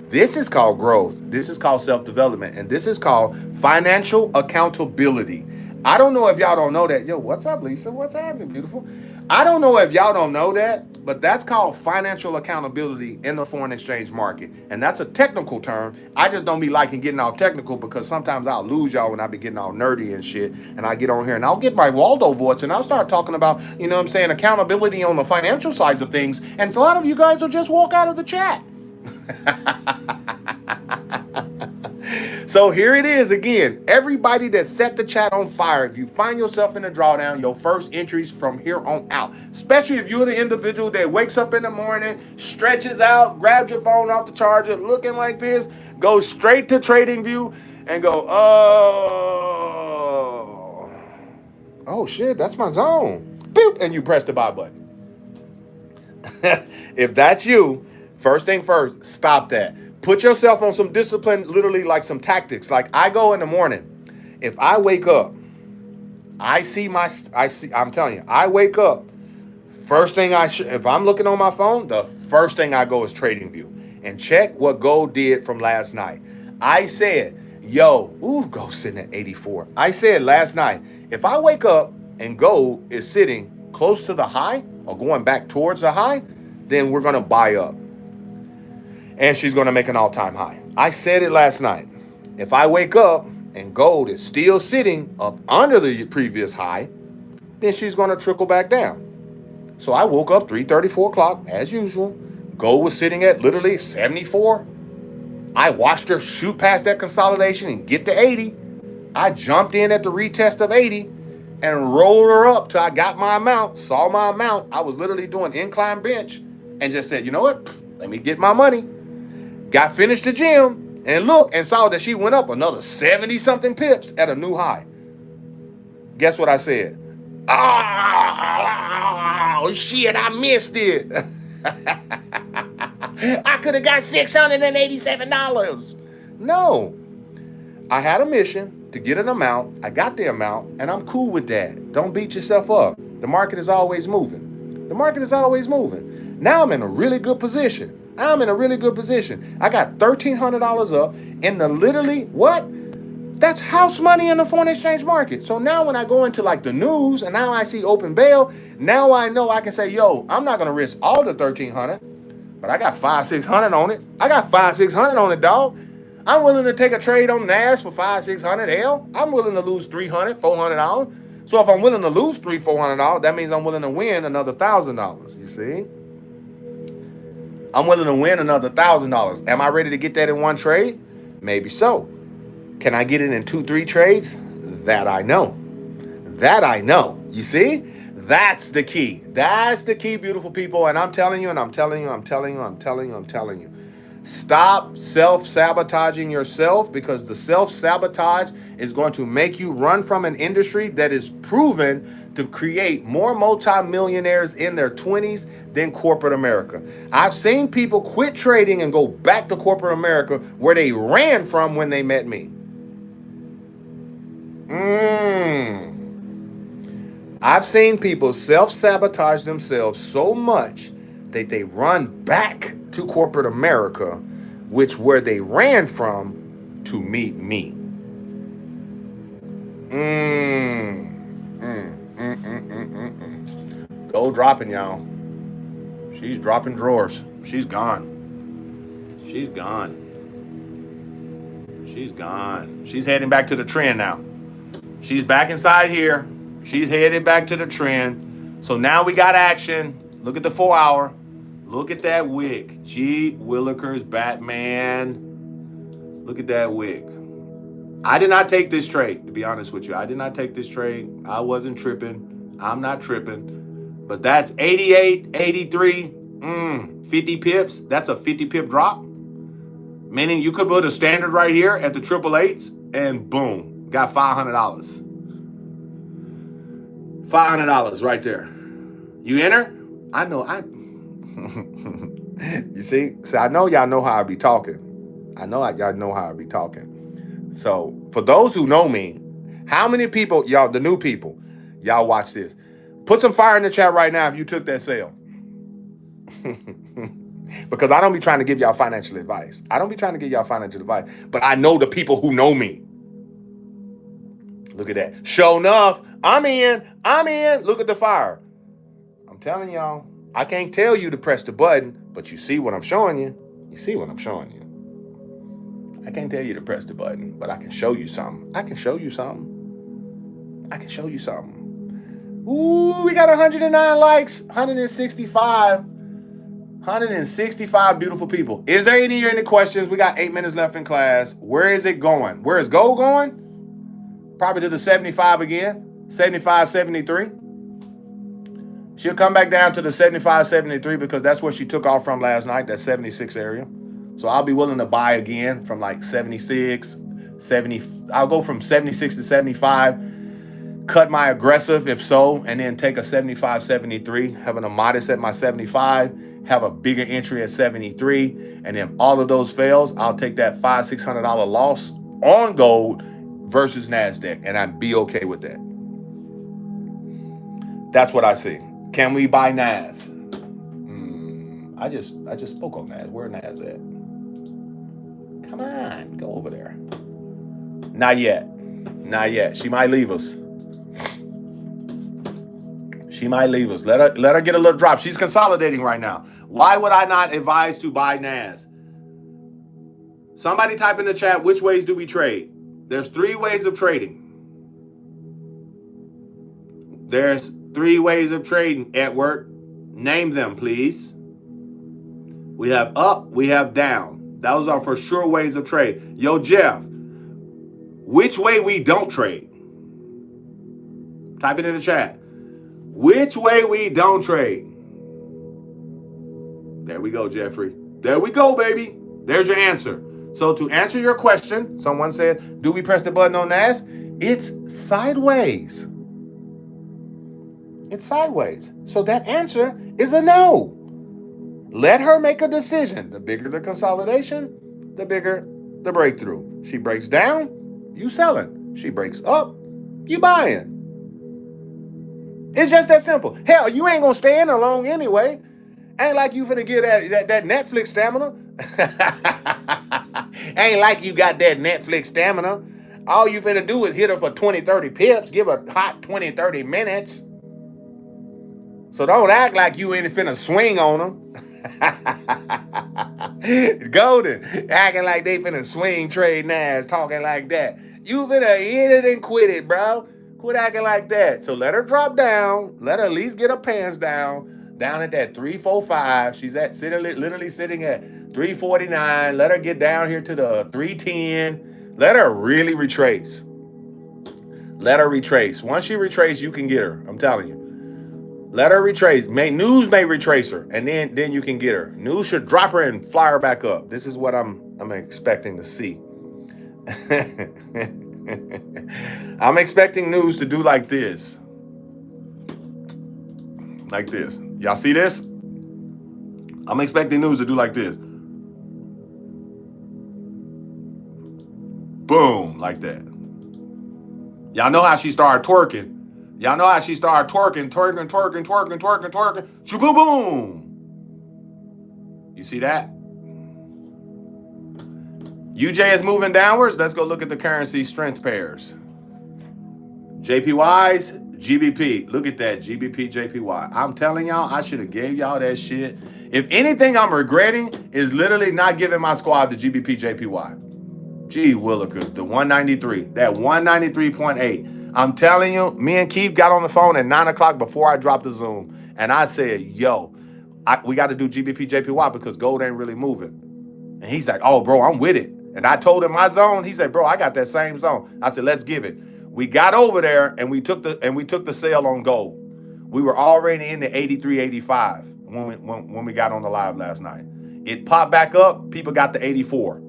This is called growth. This is called self-development. And this is called financial accountability. I don't know if y'all don't know that. Yo, what's up, Lisa? What's happening, beautiful? I don't know if y'all don't know that, but that's called financial accountability in the foreign exchange market. And that's a technical term. I just don't be liking getting all technical because sometimes I'll lose y'all when I be getting all nerdy and shit. And I get on here and I'll get my Waldo voice and I'll start talking about, you know what I'm saying, accountability on the financial sides of things. And a lot of you guys will just walk out of the chat. So here it is again. Everybody that set the chat on fire, if you find yourself in a drawdown, your first entries from here on out, especially if you're the individual that wakes up in the morning, stretches out, grabs your phone off the charger, looking like this, goes straight to TradingView and go, oh shit, that's my zone. Boop, and you press the buy button. If that's you, first thing first, stop that. Put yourself on some discipline, literally like some tactics. Like I go in the morning. If I wake up, I'm telling you, I wake up. First thing if I'm looking on my phone, the first thing I go is TradingView and check what gold did from last night. I said, gold sitting at 84. I said last night, if I wake up and gold is sitting close to the high or going back towards the high, then we're going to buy up. And she's going to make an all-time high. I said it last night. If I wake up and gold is still sitting up under the previous high, then she's going to trickle back down. So I woke up 3:30, 4 o'clock, as usual. Gold was sitting at literally 74. I watched her shoot past that consolidation and get to 80. I jumped in at the retest of 80 and rolled her up till I got my amount, saw my amount. I was literally doing incline bench and just said, you know what? Let me get my money. Got finished the gym and looked and saw that she went up another 70-something pips at a new high. Guess what I said? Oh, shit, I missed it. I could have got $687. No. I had a mission to get an amount. I got the amount, and I'm cool with that. Don't beat yourself up. The market is always moving. The market is always moving. Now I'm in a really good position. I got $1,300 up in the literally, what? That's house money in the foreign exchange market. So now when I go into like the news and now I see open bail, now I know I can say, I'm not going to risk all the $1,300, but I got $500-600 on it. I got $500-600 on it, dog. I'm willing to take a trade on NASDAQ for $500-600. Hell, I'm willing to lose $300-400. So if I'm willing to lose $300-400, that means I'm willing to win another $1,000. You see? I'm willing to win another $1,000. Am I ready to get that in one trade? Maybe so. Can I get it in 2-3 trades? That I know. You see? That's the key. That's the key, beautiful people. And I'm telling you. Stop self-sabotaging yourself, because the self-sabotage is going to make you run from an industry that is proven to create more multimillionaires in their 20s than corporate America. I've seen people quit trading and go back to corporate America where they ran from when they met me. I've seen people self-sabotage themselves so much that they run back to corporate America, where they ran from to meet me. Gold dropping, y'all. She's dropping drawers. She's gone. She's heading back to the trend now. She's back inside here. She's headed back to the trend. So now we got action. Look at the 4-hour. Look at that wick. G. Willikers, Batman. Look at that wick. I did not take this trade, to be honest with you. I did not take this trade. I wasn't tripping. I'm not tripping. But that's 88, 83, 50 pips. That's a 50 pip drop. Meaning you could put a standard right here at the 888s and boom, got $500. $500 right there. You enter? I know. You see, I know y'all know how I be talking. I know y'all know how I be talking. So for those who know me, how many people, y'all, the new people, y'all watch this. Put some fire in the chat right now if you took that sale. Because I don't be trying to give y'all financial advice. But I know the people who know me. Look at that. Sure enough, I'm in. Look at the fire. I'm telling y'all, I can't tell you to press the button, but you see what I'm showing you. I can't tell you to press the button, but I can show you something. Ooh, we got 109 likes, 165 beautiful people. Is there any questions? We got 8 minutes left in class. Where is it going? Where is gold going? Probably to the 75 again, 75, 73. She'll come back down to the 75, 73 because that's where she took off from last night, that 76 area. So I'll be willing to buy again from like 76, 70. I'll go from 76 to 75, cut my aggressive if so, and then take a 75, 73, having a modest at my 75, have a bigger entry at 73. And if all of those fails, I'll take that $500, $600 loss on gold versus NASDAQ, and I'd be okay with that. That's what I see. Can we buy NAS? I just spoke on NAS. Where NAS at? Come on, go over there. Not yet. She might leave us. Let her get a little drop. She's consolidating right now. Why would I not advise to buy NAS? Somebody type in the chat, which ways do we trade? There's 3 ways of trading. There's 3 ways of trading, Edward. Name them, please. We have up, we have down. Those are for sure ways of trade. Yo, Jeff, which way we don't trade? Type it in the chat. Which way we don't trade? There we go, Jeffrey. There we go, baby. There's your answer. So to answer your question, someone said, do we press the button on NAS? It's sideways. So that answer is a no. Let her make a decision. The bigger the consolidation, the bigger the breakthrough. She breaks down, you selling. She breaks up, you buying. It's just that simple. Hell, you ain't gonna stay in there long anyway. Ain't like you finna get that Netflix stamina. Ain't like you got that Netflix stamina. All you finna do is hit her for 20, 30 pips, give her hot 20, 30 minutes. So don't act like you ain't finna swing on them. Golden, acting like they finna swing trade NAS, talking like that. You finna hit it and quit it, bro. Quit acting like that. So let her drop down. Let her at least get her pants down at that 345. She's literally sitting at 349. Let her get down here to the 310. Let her really retrace. Once she retraces, you can get her. I'm telling you. Let her retrace. News may retrace her, and then you can get her. News should drop her and fly her back up. This is what I'm expecting to see. I'm expecting news to do like this. Like this. Y'all see this? I'm expecting news to do like this. Boom, like that. Y'all know how she started twerking. Twerking. Shaboom. You see that? UJ is moving downwards. Let's go look at the currency strength pairs. JPYs, GBP. Look at that, GBPJPY. I'm telling y'all, I should have gave y'all that shit. If anything I'm regretting is literally not giving my squad the GBPJPY. Gee willikers, the 193, that 193.8. I'm telling you, me and Keith got on the phone at 9 o'clock before I dropped the Zoom. And I said, yo, we got to do GBPJPY because gold ain't really moving. And he's like, oh, bro, I'm with it. And I told him my zone. He said, bro, I got that same zone. I said, let's give it. We got over there and we took the sale on gold. We were already in the 83, 85 when we got on the live last night. It popped back up. People got the 84.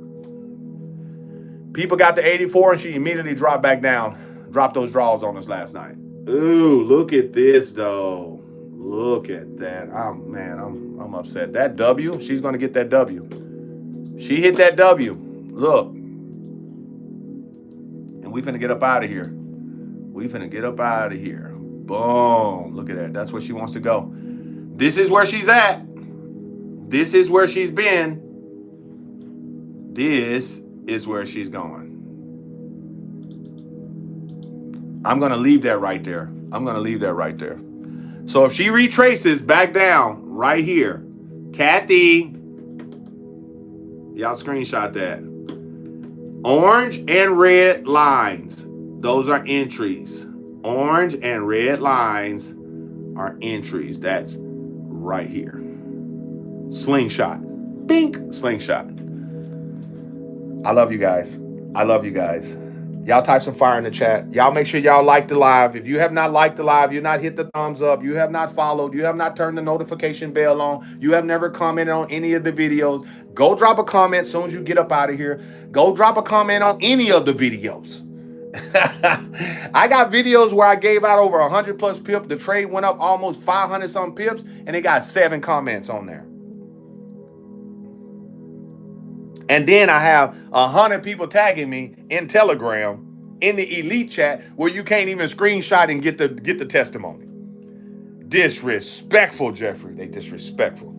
And she immediately dropped back down. Dropped those draws on us last night. Ooh, look at this though. Look at that. I'm upset. That W, she's gonna get that W. She hit that W. Look. And we finna get up out of here. We finna get up out of here. Boom. Look at that. That's where she wants to go. This is where she's at. This is where she's been. This is where she's going. I'm going to leave that right there. I'm going to leave that right there. So if she retraces back down right here, Kathy, y'all screenshot that. Orange and red lines, those are entries. Orange and red lines are entries. That's right here. Slingshot. Bink. Slingshot. I love you guys. I love you guys. Y'all type some fire in the chat. Y'all make sure y'all like the live. If you have not liked the live, you not hit the thumbs up, you have not followed, you have not turned the notification bell on, you have never commented on any of the videos, go drop a comment as soon as you get up out of here. Go drop a comment on any of the videos. I got videos where I gave out over 100 plus pips. The trade went up almost 500 some pips and it got 7 comments on there. And then I have 100 people tagging me in Telegram in the elite chat where you can't even screenshot and get the testimony. Disrespectful, Jeffrey. They disrespectful.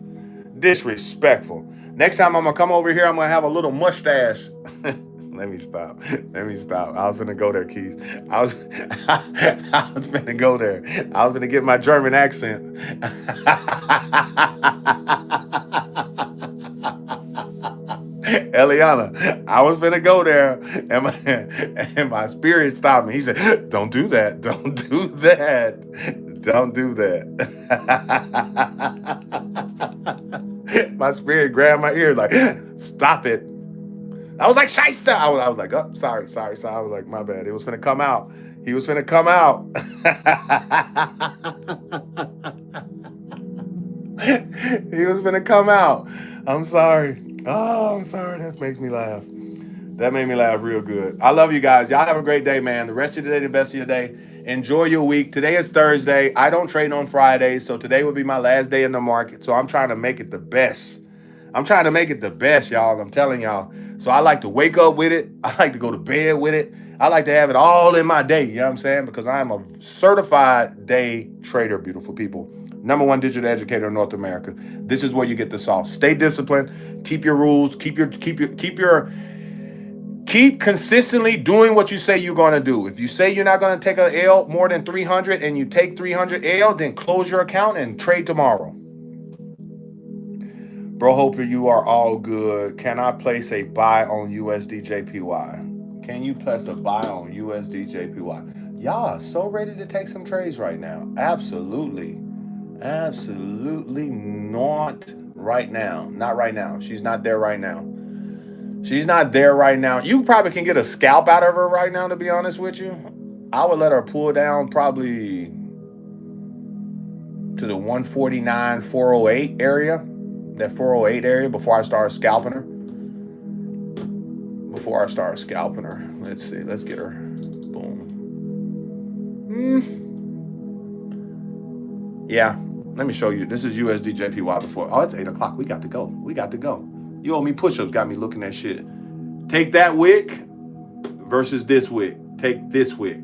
Disrespectful. Next time I'm gonna come over here, I'm gonna have a little mustache. Let me stop. I was gonna go there, Keith. I was gonna go there. I was gonna get my German accent. Eliana, I was finna go there, and my spirit stopped me. He said, "Don't do that. Don't do that. Don't do that." My spirit grabbed my ear like, "Stop it." I was like, "Shyster." I was like, "Oh, sorry." I was like, "My bad." It was finna come out. He was finna come out. He was finna come out. I'm sorry. Oh, I'm sorry. That makes me laugh. That made me laugh real good. I love you guys. Y'all have a great day, man. The rest of the day, the best of your day. Enjoy your week. Today is Thursday. I don't trade on Fridays, so today will be my last day in the market. So I'm trying to make it the best. I'm trying to make it the best, y'all. I'm telling y'all. So I like to wake up with it. I like to go to bed with it. I like to have it all in my day. You know what I'm saying? Because I am a certified day trader, beautiful people. #1 digital educator in North America. This is where you get the sauce. Stay disciplined. Keep your rules. Keep consistently doing what you say you're going to do. If you say you're not going to take an L more than 300 and you take 300 L, then close your account and trade tomorrow. Bro, hope you are all good. Can I place a buy on USDJPY? Can you place a buy on USDJPY? Y'all are so ready to take some trades right now. Absolutely. Absolutely not right now. Not right now. She's not there right now. She's not there right now. You probably can get a scalp out of her right now, to be honest with you. I would let her pull down probably to the 149, 408 area. That 408 area before I start scalping her. Let's see. Let's get her. Boom. Yeah. Let me show you. This is USDJPY before. Oh, it's 8 o'clock. We got to go. You owe me push-ups. Got me looking at shit. Take that wick versus this wick. Take this wick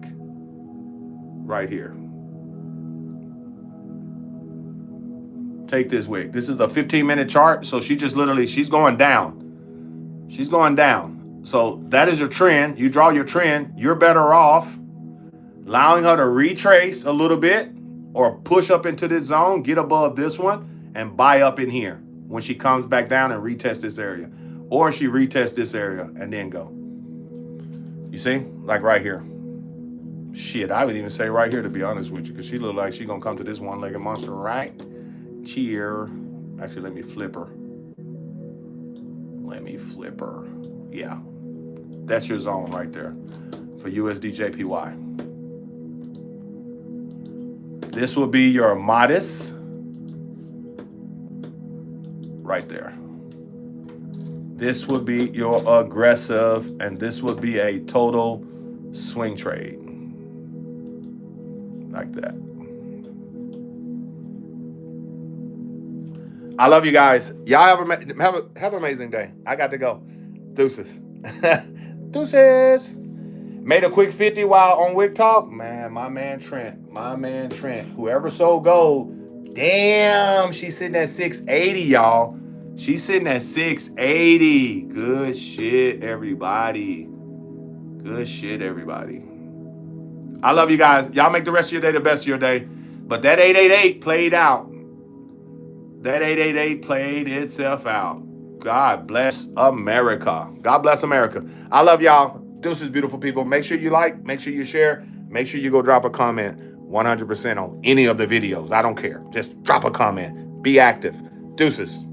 right here. Take this wick. This is a 15-minute chart. So she's going down. She's going down. So that is your trend. You draw your trend. You're better off allowing her to retrace a little bit or push up into this zone, get above this one, and buy up in here when she comes back down and retest this area. Or she retests this area and then go. You see? Like right here. Shit, I would even say right here, to be honest with you, because she look like she's going to come to this one-legged monster right here. Actually, let me flip her. Yeah. That's your zone right there for USDJPY. This will be your modest right there. This would be your aggressive, and this would be a total swing trade. like that. I love you guys. Y'all have an amazing day. I got to go. Deuces. Deuces. Made a quick 50 while on Widk Talk. Man, my man Trent. Whoever sold gold, damn, she's sitting at 680, y'all. She's sitting at 680. Good shit, everybody. Good shit, everybody. I love you guys. Y'all make the rest of your day the best of your day. But that 888 played out. That 888 played itself out. God bless America. God bless America. I love y'all. Deuces, beautiful people. Make sure you like. Make sure you share. Make sure you go drop a comment 100% on any of the videos. I don't care. Just drop a comment. Be active. Deuces.